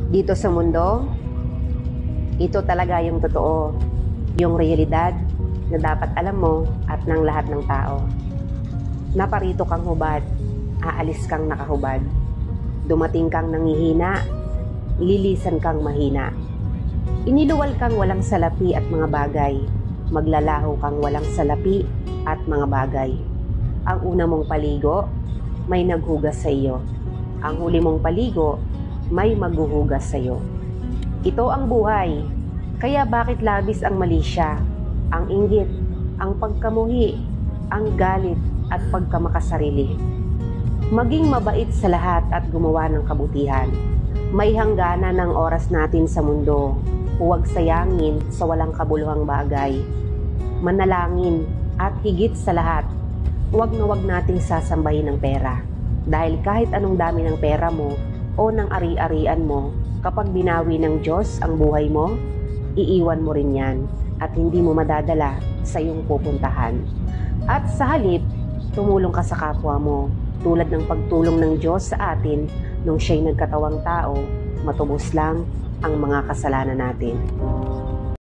Dito sa mundo, ito talaga yung totoo, yung realidad na dapat alam mo at ng lahat ng tao. Naparito kang hubad, aalis kang nakahubad. Dumating kang nangihina, lilisan kang mahina. Iniluwal kang walang salapi at mga bagay, maglalaho kang walang salapi at mga bagay. Ang una mong paligo, may naghugas sa iyo. Ang huli mong paligo, may maghuhugas sa iyo. Ito ang buhay, kaya bakit labis ang mali siya, ang inggit, ang pagkamuhi, ang galit at pagkamakasarili. Maging mabait sa lahat at gumawa ng kabutihan. May hangganan ng oras natin sa mundo, huwag sayangin sa walang kabuluhang bagay. Manalangin at higit sa lahat, huwag na huwag nating sasambahin ng pera. Dahil kahit anong dami ng pera mo o ng ari-arian mo, kapag binawi ng Diyos ang buhay mo, iiwan mo rin yan at hindi mo madadala sa iyong pupuntahan. At sa halip, tumulong ka sa kapwa mo, tulad ng pagtulong ng Diyos sa atin nung siya'y nagkatawang tao, matubos lang ang mga kasalanan natin.